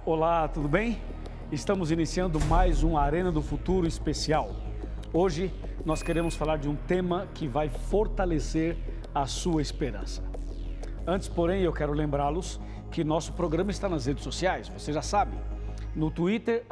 Olá, tudo bem? Estamos iniciando mais um Arena do Futuro especial. Hoje nós queremos falar de um tema que vai fortalecer a sua esperança. Antes, porém, eu quero lembrá-los que nosso programa está nas redes sociais, você já sabe. No Twitter,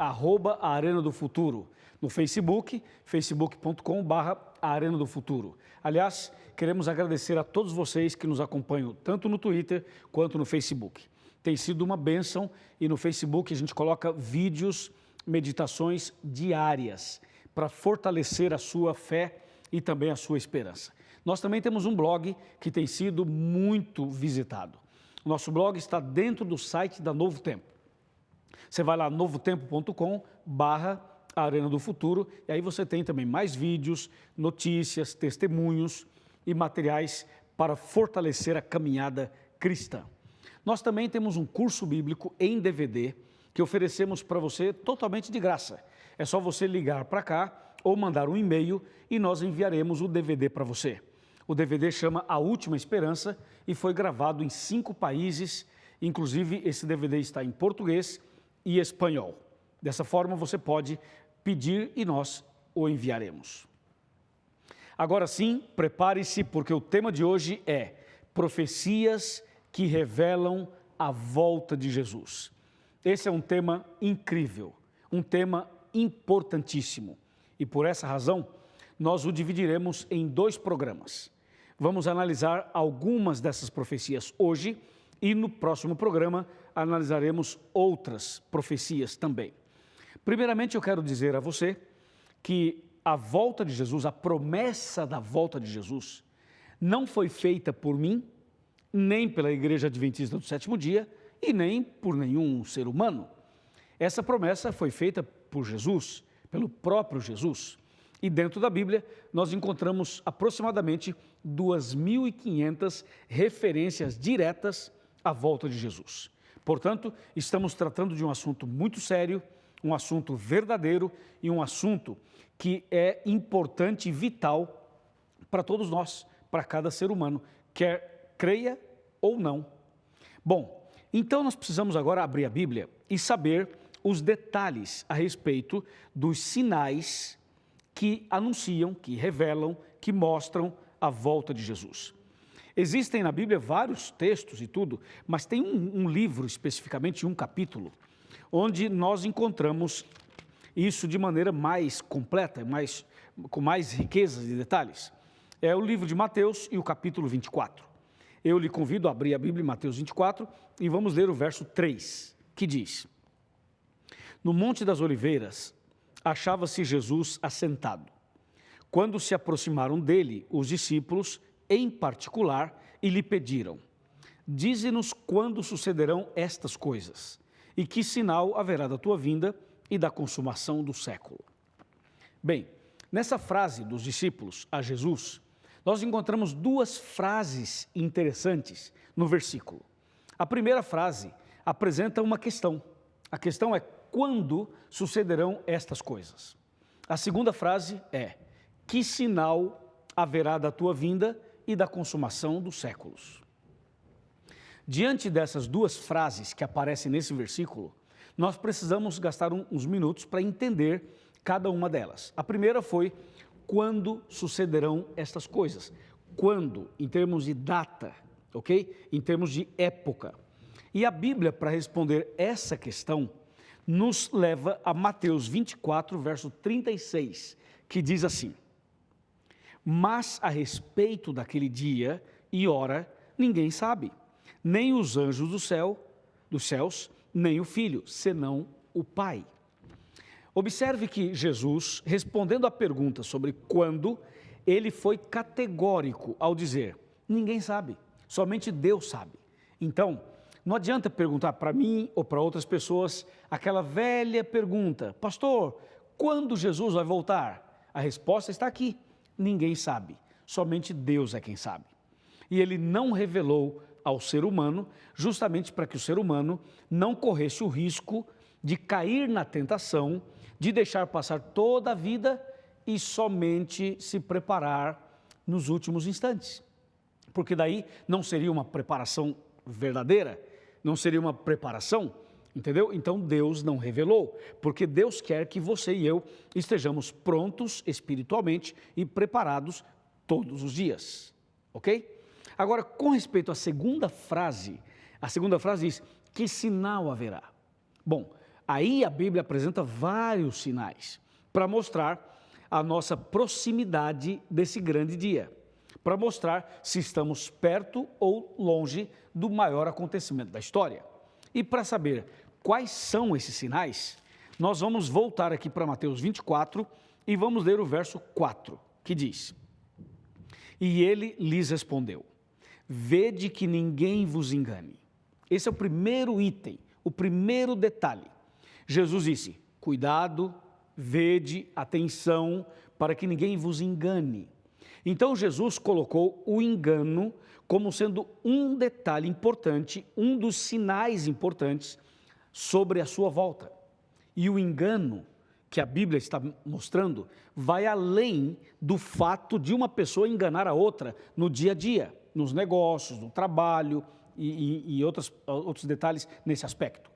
@Arena do Futuro. No Facebook, facebook.com/Arena do Futuro. Aliás, queremos agradecer a todos vocês que nos acompanham, tanto no Twitter quanto no Facebook. Tem sido uma bênção e no Facebook a gente coloca vídeos, meditações diárias para fortalecer a sua fé e também a sua esperança. Nós também temos um blog que tem sido muito visitado. Nosso blog está dentro do site da Novo Tempo. Você vai lá, novotempo.com/Arena do Futuro, e aí você tem também mais vídeos, notícias, testemunhos e materiais para fortalecer a caminhada cristã. Nós também temos um curso bíblico em DVD que oferecemos para você totalmente de graça. É só você ligar para cá ou mandar um e-mail e nós enviaremos o DVD para você. O DVD chama A Última Esperança e foi gravado em 5 países, inclusive esse DVD está em português e espanhol. Dessa forma você pode pedir e nós o enviaremos. Agora sim, prepare-se porque o tema de hoje é Profecias que revelam a volta de Jesus. Esse é um tema incrível, um tema importantíssimo. E por essa razão, nós o dividiremos em 2 programas. Vamos analisar algumas dessas profecias hoje e no próximo programa analisaremos outras profecias também. Primeiramente, eu quero dizer a você que a volta de Jesus, a promessa da volta de Jesus, não foi feita por mim, nem pela Igreja Adventista do Sétimo Dia e nem por nenhum ser humano. Essa promessa foi feita por Jesus, pelo próprio Jesus. E dentro da Bíblia, nós encontramos aproximadamente 2.500 referências diretas à volta de Jesus. Portanto, estamos tratando de um assunto muito sério, um assunto verdadeiro e um assunto que é importante e vital para todos nós, para cada ser humano, quer creia ou não. Bom, então nós precisamos agora abrir a Bíblia e saber os detalhes a respeito dos sinais que anunciam, que revelam, que mostram a volta de Jesus. Existem na Bíblia vários textos e tudo, mas tem um livro especificamente, um capítulo, onde nós encontramos isso de maneira mais completa, com mais riquezas e detalhes. É o livro de Mateus e o capítulo 24. Eu lhe convido a abrir a Bíblia em Mateus 24 e vamos ler o verso 3, que diz: No Monte das Oliveiras achava-se Jesus assentado. Quando se aproximaram dele, os discípulos, em particular, e lhe pediram: Dize-nos quando sucederão estas coisas, e que sinal haverá da tua vinda e da consumação do século. Bem, nessa frase dos discípulos a Jesus, nós encontramos 2 frases interessantes no versículo. A primeira frase apresenta uma questão. A questão é: quando sucederão estas coisas? A segunda frase é: que sinal haverá da tua vinda e da consumação dos séculos? Diante dessas 2 frases que aparecem nesse versículo, nós precisamos gastar uns minutos para entender cada uma delas. A primeira foi: quando sucederão estas coisas? Quando, em termos de data, ok? Em termos de época. E a Bíblia, para responder essa questão, nos leva a Mateus 24, verso 36, que diz assim: Mas a respeito daquele dia e hora, ninguém sabe, nem os anjos dos céus, nem o Filho, senão o Pai. Observe que Jesus, respondendo à pergunta sobre quando, ele foi categórico ao dizer: ninguém sabe, somente Deus sabe. Então, não adianta perguntar para mim ou para outras pessoas aquela velha pergunta: pastor, quando Jesus vai voltar? A resposta está aqui: ninguém sabe, somente Deus é quem sabe. E ele não revelou ao ser humano, justamente para que o ser humano não corresse o risco de cair na tentação de deixar passar toda a vida e somente se preparar nos últimos instantes. Porque daí não seria uma preparação verdadeira? Não seria uma preparação? Entendeu? Então Deus não revelou, porque Deus quer que você e eu estejamos prontos espiritualmente e preparados todos os dias, ok? Agora, com respeito à segunda frase, a segunda frase diz, que sinal haverá? Bom, aí a Bíblia apresenta vários sinais para mostrar a nossa proximidade desse grande dia, para mostrar se estamos perto ou longe do maior acontecimento da história. E para saber quais são esses sinais, nós vamos voltar aqui para Mateus 24 e vamos ler o verso 4, que diz: E ele lhes respondeu, vede que ninguém vos engane. Esse é o primeiro item, o primeiro detalhe. Jesus disse, cuidado, vede, atenção, para que ninguém vos engane. Então Jesus colocou o engano como sendo um detalhe importante, um dos sinais importantes sobre a sua volta. E o engano que a Bíblia está mostrando vai além do fato de uma pessoa enganar a outra no dia a dia, nos negócios, no trabalho e outros detalhes nesse aspecto.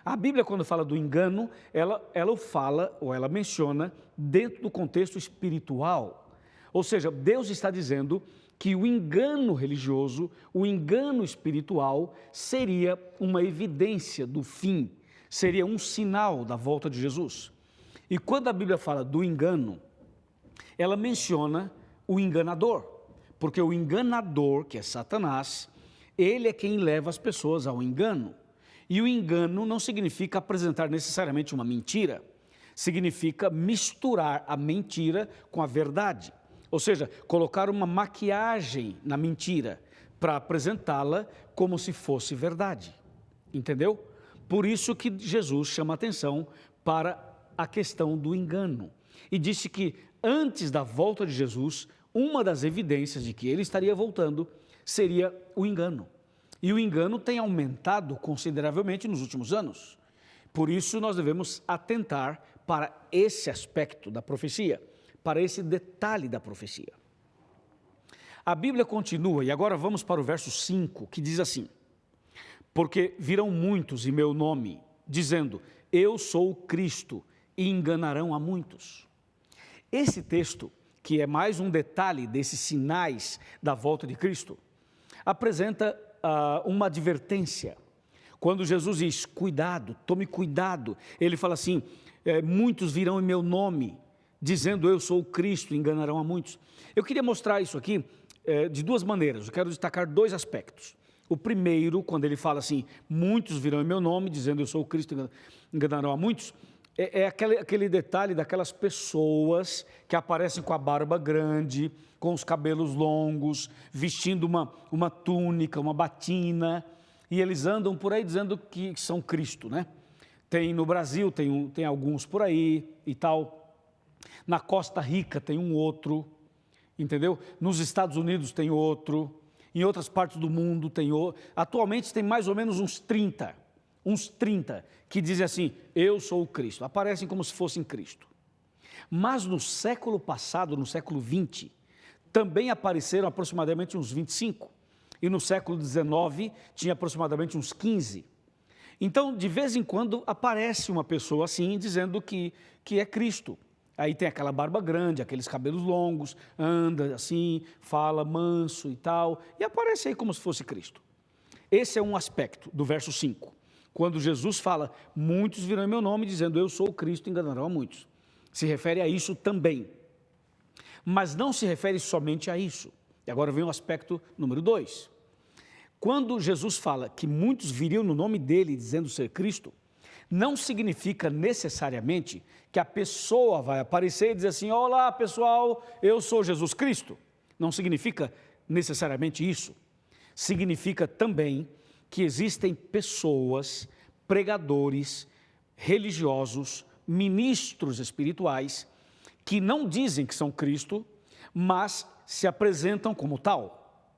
A Bíblia, quando fala do engano, ela fala ou ela menciona dentro do contexto espiritual. Ou seja, Deus está dizendo que o engano religioso, o engano espiritual, seria uma evidência do fim, seria um sinal da volta de Jesus. E quando a Bíblia fala do engano, ela menciona o enganador, porque o enganador, que é Satanás, ele é quem leva as pessoas ao engano. E o engano não significa apresentar necessariamente uma mentira, significa misturar a mentira com a verdade. Ou seja, colocar uma maquiagem na mentira para apresentá-la como se fosse verdade. Entendeu? Por isso que Jesus chama atenção para a questão do engano. E disse que antes da volta de Jesus, uma das evidências de que ele estaria voltando seria o engano. E o engano tem aumentado consideravelmente nos últimos anos. Por isso nós devemos atentar para esse aspecto da profecia, para esse detalhe da profecia. A Bíblia continua, e agora vamos para o verso 5, que diz assim: porque virão muitos em meu nome, dizendo, eu sou o Cristo, e enganarão a muitos. Esse texto, que é mais um detalhe desses sinais da volta de Cristo, apresenta uma advertência. Quando Jesus diz, cuidado, tome cuidado, ele fala assim, muitos virão em meu nome, dizendo eu sou o Cristo, enganarão a muitos. Eu queria mostrar isso aqui de duas maneiras, eu quero destacar dois aspectos. O primeiro, quando ele fala assim, muitos virão em meu nome, dizendo eu sou o Cristo, enganarão a muitos, é aquele detalhe daquelas pessoas que aparecem com a barba grande, com os cabelos longos, vestindo uma túnica, uma batina, e eles andam por aí dizendo que são Cristo, né? Tem no Brasil, tem alguns por aí e tal. Na Costa Rica tem um outro, entendeu? Nos Estados Unidos tem outro, em outras partes do mundo tem outro. Atualmente tem mais ou menos uns 30 que dizem assim, eu sou o Cristo, aparecem como se fossem Cristo. Mas no século passado, no século 20, também apareceram aproximadamente uns 25, e no século 19 tinha aproximadamente uns 15. Então, de vez em quando, aparece uma pessoa assim, dizendo que é Cristo. Aí tem aquela barba grande, aqueles cabelos longos, anda assim, fala manso e tal, e aparece aí como se fosse Cristo. Esse é um aspecto do verso 5. Quando Jesus fala, muitos virão em meu nome, dizendo, eu sou o Cristo, enganarão a muitos. Se refere a isso também. Mas não se refere somente a isso. E agora vem o aspecto número 2. Quando Jesus fala que muitos viriam no nome dele, dizendo ser Cristo, não significa necessariamente que a pessoa vai aparecer e dizer assim, olá pessoal, eu sou Jesus Cristo. Não significa necessariamente isso. Significa também que existem pessoas, pregadores, religiosos, ministros espirituais, que não dizem que são Cristo, mas se apresentam como tal.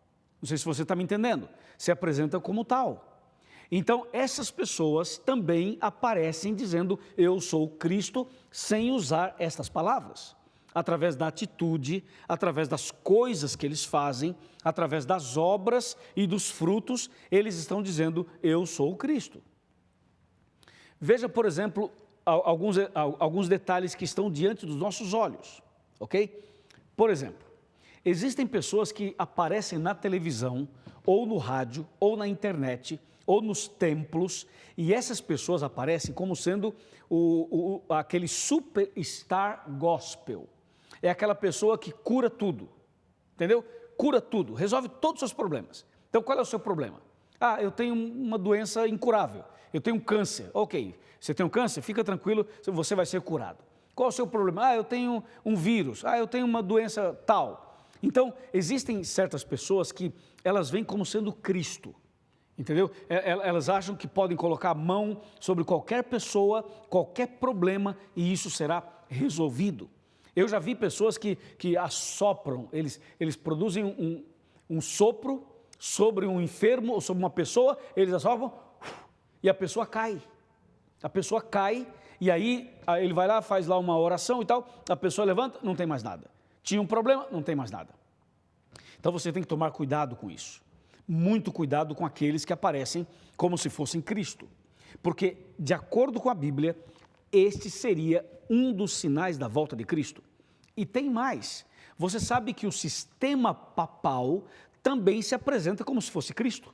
Não sei se você está me entendendo. Se apresentam como tal. Então, essas pessoas também aparecem dizendo, eu sou Cristo, sem usar estas palavras. através da atitude, através das coisas que eles fazem, através das obras e dos frutos, eles estão dizendo, eu sou o Cristo. Veja, por exemplo, alguns detalhes que estão diante dos nossos olhos, ok? Por exemplo, existem pessoas que aparecem na televisão, ou no rádio, ou na internet, ou nos templos, e essas pessoas aparecem como sendo aquele superstar gospel. É aquela pessoa que cura tudo, entendeu? Cura tudo, resolve todos os seus problemas. Então, qual é o seu problema? Ah, eu tenho uma doença incurável, eu tenho um câncer. Ok, você tem um câncer? Fica tranquilo, você vai ser curado. Qual é o seu problema? Ah, eu tenho um vírus, eu tenho uma doença tal. Então, existem certas pessoas que elas vêm como sendo Cristo, entendeu? Elas acham que podem colocar a mão sobre qualquer pessoa, qualquer problema, e isso será resolvido. Eu já vi pessoas que assopram, eles produzem um sopro sobre um enfermo ou sobre uma pessoa, eles assopram e a pessoa cai. A pessoa cai e aí ele vai lá, faz lá uma oração e tal, a pessoa levanta, não tem mais nada. Tinha um problema, não tem mais nada. Então você tem que tomar cuidado com isso. Muito cuidado com aqueles que aparecem como se fossem Cristo. Porque, de acordo com a Bíblia, este seria um dos sinais da volta de Cristo. E tem mais. Você sabe que o sistema papal também se apresenta como se fosse Cristo.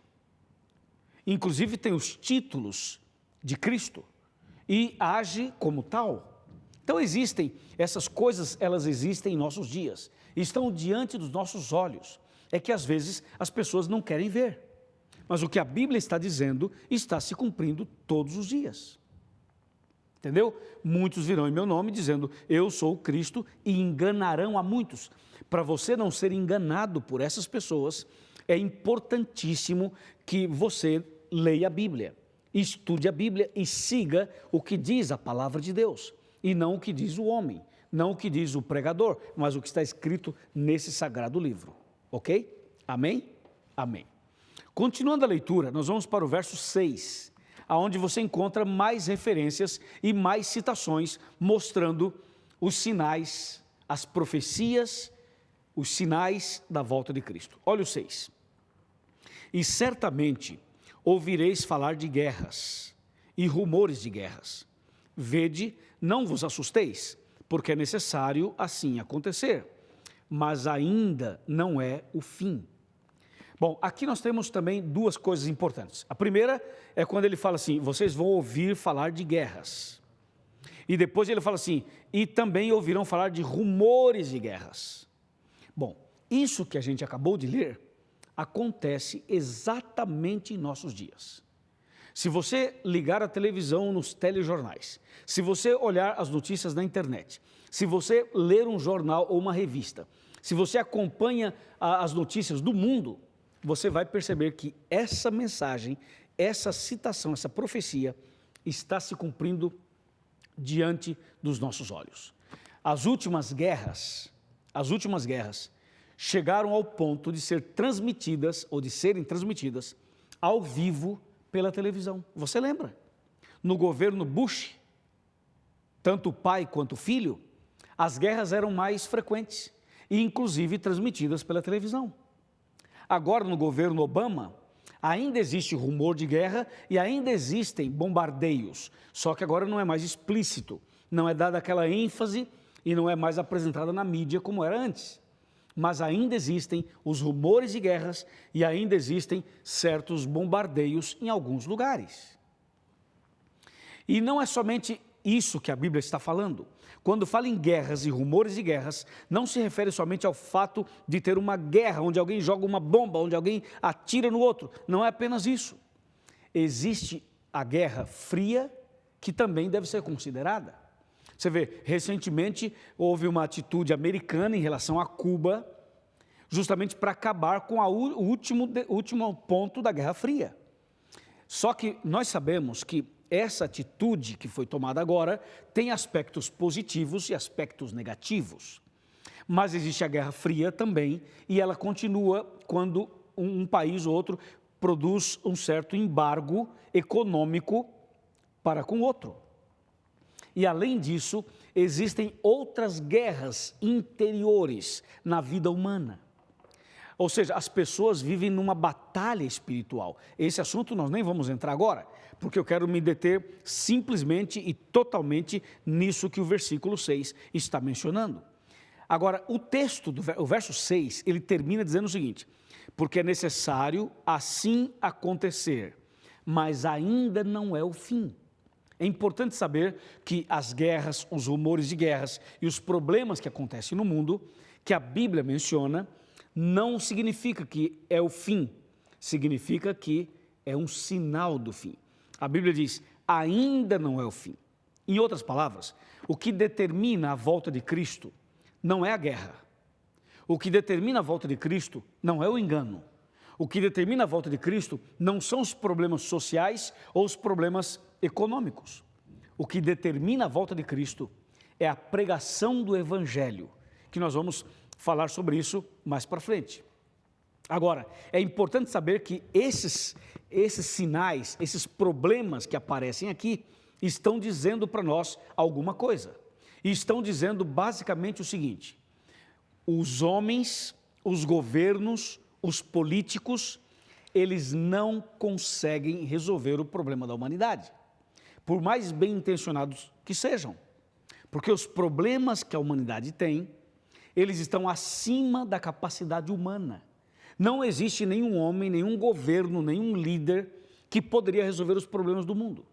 Inclusive tem os títulos de Cristo e age como tal. Então existem, essas coisas, elas existem em nossos dias, estão diante dos nossos olhos. É que às vezes as pessoas não querem ver. Mas o que a Bíblia está dizendo está se cumprindo todos os dias. Entendeu? Muitos virão em meu nome dizendo, eu sou o Cristo, e enganarão a muitos. Para você não ser enganado por essas pessoas, é importantíssimo que você leia a Bíblia, estude a Bíblia e siga o que diz a palavra de Deus, e não o que diz o homem, não o que diz o pregador, mas o que está escrito nesse sagrado livro. Ok? Amém? Amém. Continuando a leitura, nós vamos para o verso 6, aonde você encontra mais referências e mais citações mostrando os sinais, as profecias, os sinais da volta de Cristo. Olha o 6. E certamente ouvireis falar de guerras e rumores de guerras. Vede, não vos assusteis, porque é necessário assim acontecer, mas ainda não é o fim. Bom, aqui nós temos também duas coisas importantes. A primeira é quando ele fala assim, vocês vão ouvir falar de guerras. E depois ele fala assim, e também ouvirão falar de rumores de guerras. Bom, isso que a gente acabou de ler, acontece exatamente em nossos dias. Se você ligar a televisão nos telejornais, se você olhar as notícias na internet, se você ler um jornal ou uma revista, se você acompanha as notícias do mundo, você vai perceber que essa mensagem, essa citação, essa profecia está se cumprindo diante dos nossos olhos. As últimas guerras chegaram ao ponto de ser transmitidas ou de serem transmitidas ao vivo pela televisão. Você lembra? No governo Bush, tanto o pai quanto o filho, as guerras eram mais frequentes e inclusive transmitidas pela televisão. Agora, no governo Obama, ainda existe rumor de guerra e ainda existem bombardeios, só que agora não é mais explícito, não é dada aquela ênfase e não é mais apresentada na mídia como era antes. Mas ainda existem os rumores de guerras e ainda existem certos bombardeios em alguns lugares. E não é somente isso que a Bíblia está falando. Quando fala em guerras e rumores de guerras, não se refere somente ao fato de ter uma guerra, onde alguém joga uma bomba, onde alguém atira no outro. Não é apenas isso. Existe a guerra fria, que também deve ser considerada. Você vê, recentemente houve uma atitude americana em relação a Cuba, justamente para acabar com o último ponto da Guerra Fria. Só que nós sabemos que essa atitude que foi tomada agora tem aspectos positivos e aspectos negativos. Mas existe a Guerra Fria também, e ela continua quando um país ou outro produz um certo embargo econômico para com o outro. E além disso, existem outras guerras interiores na vida humana. Ou seja, as pessoas vivem numa batalha espiritual. Esse assunto nós nem vamos entrar agora, porque eu quero me deter simplesmente e totalmente nisso que o versículo 6 está mencionando. Agora, o texto, o verso 6, ele termina dizendo o seguinte: porque é necessário assim acontecer, mas ainda não é o fim. É importante saber que as guerras, os rumores de guerras e os problemas que acontecem no mundo, que a Bíblia menciona, não significa que é o fim, significa que é um sinal do fim. A Bíblia diz, ainda não é o fim. Em outras palavras, o que determina a volta de Cristo não é a guerra. O que determina a volta de Cristo não é o engano. O que determina a volta de Cristo não são os problemas sociais ou os problemas econômicos. O que determina a volta de Cristo é a pregação do Evangelho, que nós vamos falar sobre isso mais para frente. Agora, é importante saber que esses sinais, esses problemas que aparecem aqui, estão dizendo para nós alguma coisa. E estão dizendo basicamente o seguinte: os homens, os governos, os políticos, eles não conseguem resolver o problema da humanidade, por mais bem intencionados que sejam, porque os problemas que a humanidade tem, eles estão acima da capacidade humana. Não existe nenhum homem, nenhum governo, nenhum líder que poderia resolver os problemas do mundo.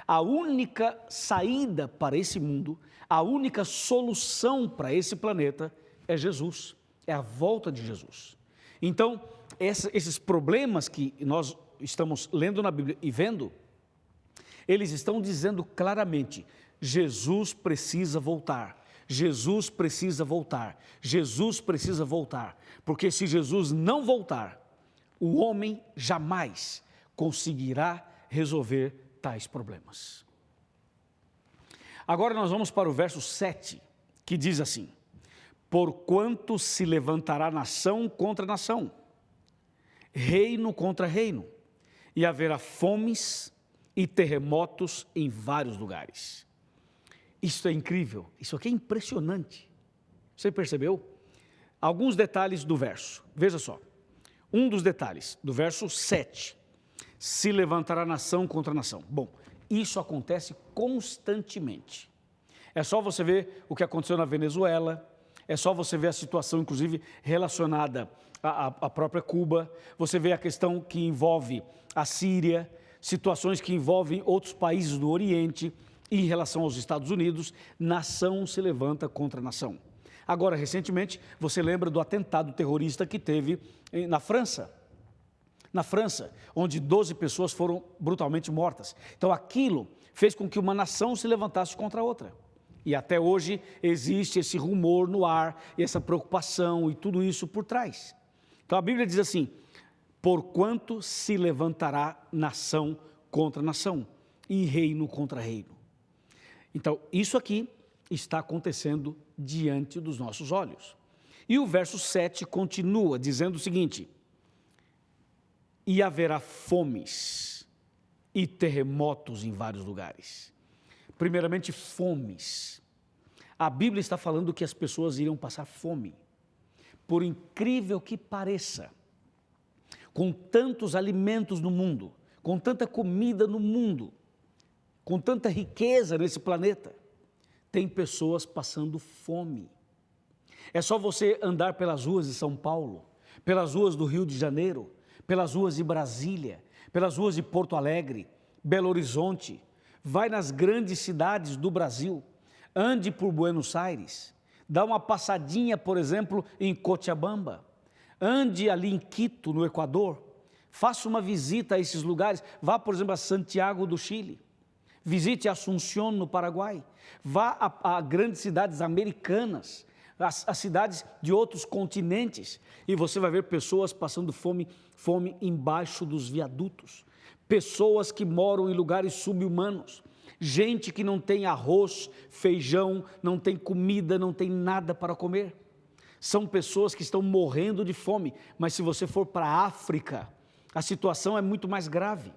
A única saída para esse mundo, a única solução para esse planeta é Jesus, é a volta de Jesus. Então, esses problemas que nós estamos lendo na Bíblia e vendo, eles estão dizendo claramente, Jesus precisa voltar. Jesus precisa voltar, Jesus precisa voltar, porque se Jesus não voltar, o homem jamais conseguirá resolver tais problemas. Agora nós vamos para o verso 7, que diz assim: porquanto se levantará nação contra nação, reino contra reino, e haverá fomes e terremotos em vários lugares. Isso é incrível, isso aqui é impressionante. Você percebeu? Alguns detalhes do verso, veja só. Um dos detalhes do verso 7, se levantará nação contra nação. Bom, isso acontece constantemente. É só você ver o que aconteceu na Venezuela, é só você ver a situação, inclusive, relacionada à própria Cuba, você vê a questão que envolve a Síria, situações que envolvem outros países do Oriente. Em relação aos Estados Unidos, nação se levanta contra nação. Agora, recentemente, você lembra do atentado terrorista que teve na França? Na França, onde 12 pessoas foram brutalmente mortas. Então, aquilo fez com que uma nação se levantasse contra a outra. E até hoje existe esse rumor no ar, essa preocupação e tudo isso por trás. Então, a Bíblia diz assim: porquanto se levantará nação contra nação e reino contra reino. Então, isso aqui está acontecendo diante dos nossos olhos. E o verso 7 continua dizendo o seguinte: e haverá fomes e terremotos em vários lugares. Primeiramente, fomes. A Bíblia está falando que as pessoas iriam passar fome. Por incrível que pareça, com tantos alimentos no mundo, com tanta comida no mundo, com tanta riqueza nesse planeta, tem pessoas passando fome. É só você andar pelas ruas de São Paulo, pelas ruas do Rio de Janeiro, pelas ruas de Brasília, pelas ruas de Porto Alegre, Belo Horizonte, vai nas grandes cidades do Brasil, ande por Buenos Aires, dá uma passadinha, por exemplo, em Cochabamba, ande ali em Quito, no Equador, faça uma visita a esses lugares, vá, por exemplo, a Santiago do Chile, visite Assunción, no Paraguai, vá a grandes cidades americanas, as cidades de outros continentes, e você vai ver pessoas passando fome embaixo dos viadutos, pessoas que moram em lugares subhumanos, gente que não tem arroz, feijão, não tem comida, não tem nada para comer. São pessoas que estão morrendo de fome, mas se você for para a África, a situação é muito mais grave.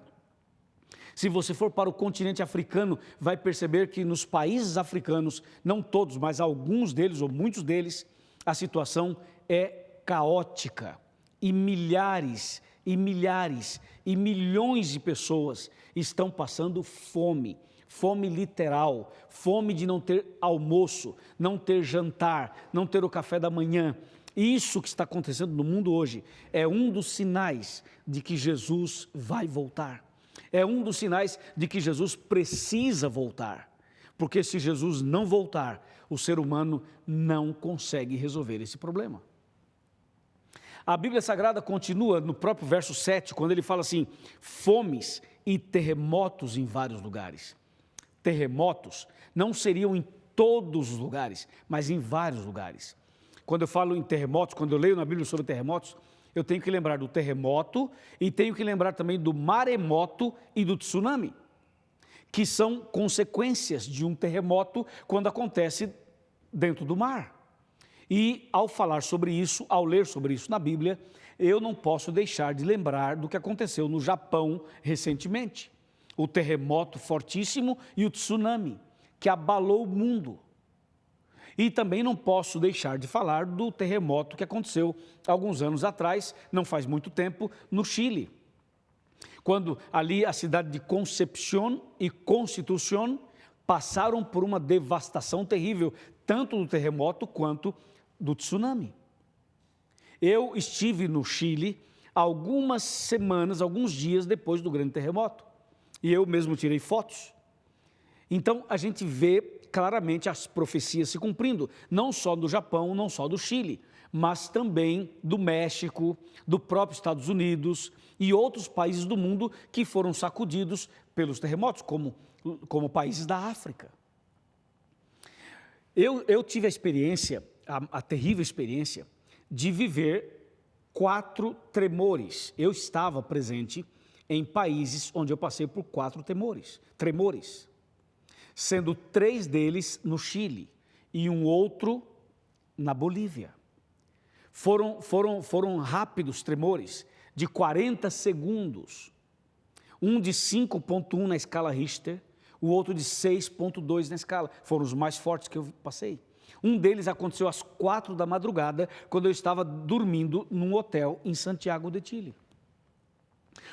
Se você for para o continente africano, vai perceber que nos países africanos, não todos, mas alguns deles ou muitos deles, a situação é caótica e milhares e milhares e milhões de pessoas estão passando fome, fome literal, fome de não ter almoço, não ter jantar, não ter o café da manhã. Isso que está acontecendo no mundo hoje é um dos sinais de que Jesus vai voltar. É um dos sinais de que Jesus precisa voltar. Porque se Jesus não voltar, o ser humano não consegue resolver esse problema. A Bíblia Sagrada continua no próprio verso 7, quando ele fala assim: fomes e terremotos em vários lugares. Terremotos não seriam em todos os lugares, mas em vários lugares. Quando eu falo em terremotos, quando eu leio na Bíblia sobre terremotos, eu tenho que lembrar do terremoto e tenho que lembrar também do maremoto e do tsunami, que são consequências de um terremoto quando acontece dentro do mar. E ao falar sobre isso, ao ler sobre isso na Bíblia, eu não posso deixar de lembrar do que aconteceu no Japão recentemente. O terremoto fortíssimo e o tsunami, que abalou o mundo. E também não posso deixar de falar do terremoto que aconteceu alguns anos atrás, não faz muito tempo, no Chile. Quando ali a cidade de Concepción e Constitución passaram por uma devastação terrível, tanto do terremoto quanto do tsunami. Eu estive no Chile algumas semanas, alguns dias depois do grande terremoto. E eu mesmo tirei fotos. Então a gente vê claramente as profecias se cumprindo, não só do Japão, não só do Chile, mas também do México, do próprio Estados Unidos e outros países do mundo que foram sacudidos pelos terremotos, como países da África. Eu tive a experiência, a terrível experiência, de viver 4 tremores. Eu estava presente em países onde eu passei por 4 tremores, sendo 3 deles no Chile e um outro na Bolívia. Foram rápidos tremores, de 40 segundos, um de 5,1 na escala Richter, o outro de 6,2 na escala, foram os mais fortes que eu passei. Um deles aconteceu às 4 da madrugada, quando eu estava dormindo num hotel em Santiago de Chile.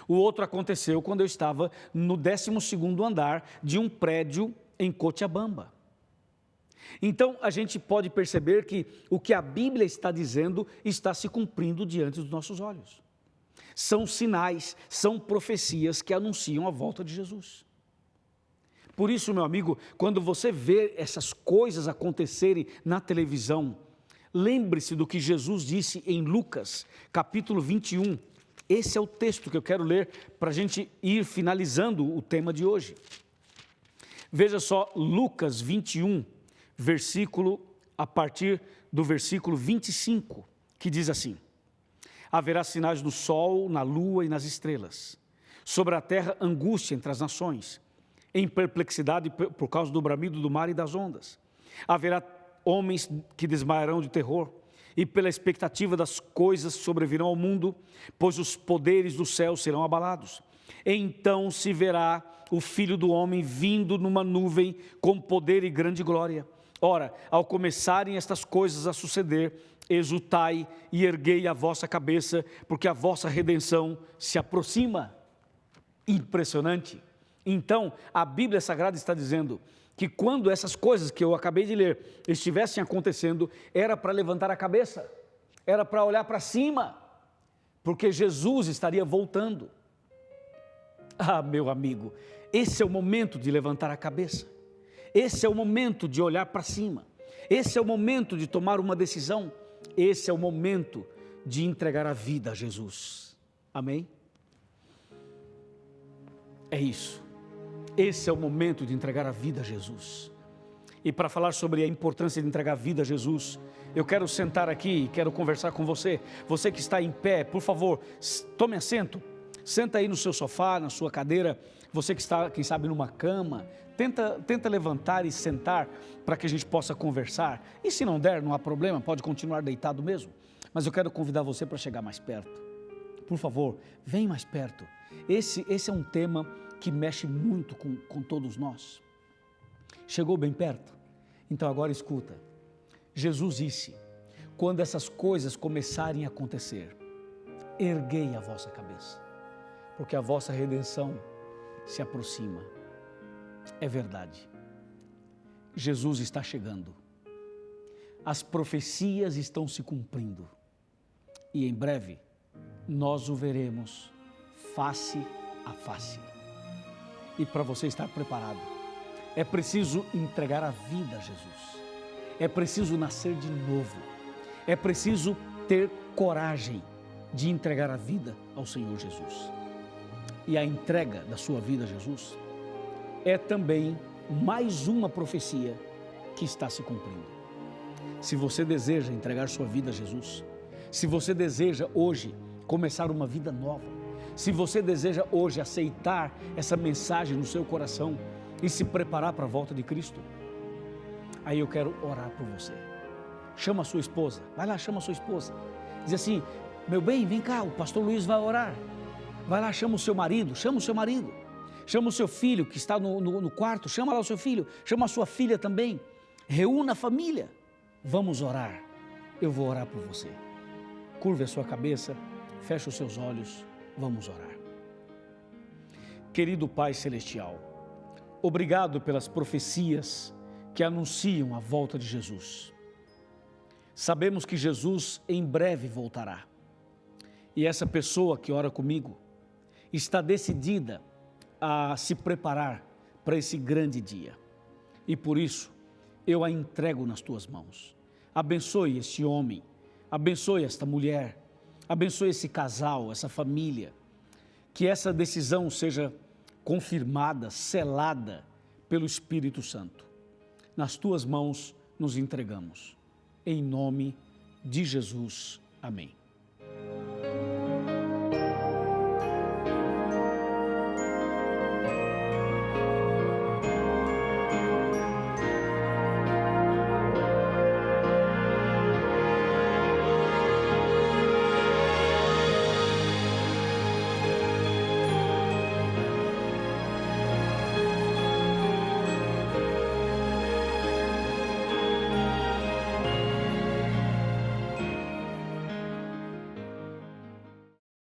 O outro aconteceu quando eu estava no 12º andar de um prédio em Cochabamba. Então, a gente pode perceber que o que a Bíblia está dizendo está se cumprindo diante dos nossos olhos. São sinais, são profecias que anunciam a volta de Jesus. Por isso, meu amigo, quando você vê essas coisas acontecerem na televisão, lembre-se do que Jesus disse em Lucas, capítulo 21. Esse é o texto que eu quero ler para a gente ir finalizando o tema de hoje. Veja só, Lucas 21, a partir do versículo 25, que diz assim: haverá sinais no sol, na lua e nas estrelas. Sobre a terra, angústia entre as nações, em perplexidade por causa do bramido do mar e das ondas. Haverá homens que desmaiarão de terror, e pela expectativa das coisas que sobrevirão ao mundo, pois os poderes do céu serão abalados. Então se verá o Filho do Homem vindo numa nuvem com poder e grande glória. Ora, ao começarem estas coisas a suceder, exultai e erguei a vossa cabeça, porque a vossa redenção se aproxima. Impressionante. Então, a Bíblia Sagrada está dizendo que quando essas coisas que eu acabei de ler estivessem acontecendo, era para levantar a cabeça, era para olhar para cima, porque Jesus estaria voltando. Ah, meu amigo, esse é o momento de levantar a cabeça, esse é o momento de olhar para cima, esse é o momento de tomar uma decisão, esse é o momento de entregar a vida a Jesus. Amém? É isso. Esse é o momento de entregar a vida a Jesus. E para falar sobre a importância de entregar a vida a Jesus, eu quero sentar aqui e quero conversar com você. Você que está em pé, por favor, tome assento. Senta aí no seu sofá, na sua cadeira. Você que está, quem sabe, numa cama, tenta levantar e sentar para que a gente possa conversar. E se não der, não há problema, pode continuar deitado mesmo. Mas eu quero convidar você para chegar mais perto. Por favor, vem mais perto. Esse é um tema que mexe muito com todos nós. Chegou bem perto? Então agora escuta. Jesus disse, quando essas coisas começarem a acontecer, erguei a vossa cabeça, porque a vossa redenção se aproxima. É verdade. Jesus está chegando. As profecias estão se cumprindo. E em breve, nós o veremos face a face. E para você estar preparado, é preciso entregar a vida a Jesus. É preciso nascer de novo. É preciso ter coragem de entregar a vida ao Senhor Jesus. E a entrega da sua vida a Jesus é também mais uma profecia que está se cumprindo. Se você deseja entregar sua vida a Jesus, se você deseja hoje começar uma vida nova, se você deseja hoje aceitar essa mensagem no seu coração e se preparar para a volta de Cristo, aí eu quero orar por você. Chama a sua esposa, vai lá, chama a sua esposa. Diz assim, meu bem, vem cá, o pastor Luiz vai orar. Vai lá, chama o seu marido, chama o seu marido. Chama o seu filho que está no quarto, chama lá o seu filho, chama a sua filha também. Reúna a família, vamos orar. Eu vou orar por você. Curve a sua cabeça, feche os seus olhos, vamos orar. Querido Pai Celestial, obrigado pelas profecias que anunciam a volta de Jesus. Sabemos que Jesus em breve voltará. E essa pessoa que ora comigo está decidida a se preparar para esse grande dia. E por isso, eu a entrego nas tuas mãos. Abençoe este homem, abençoe esta mulher, abençoe esse casal, essa família. Que essa decisão seja confirmada, selada pelo Espírito Santo. Nas tuas mãos nos entregamos. Em nome de Jesus. Amém.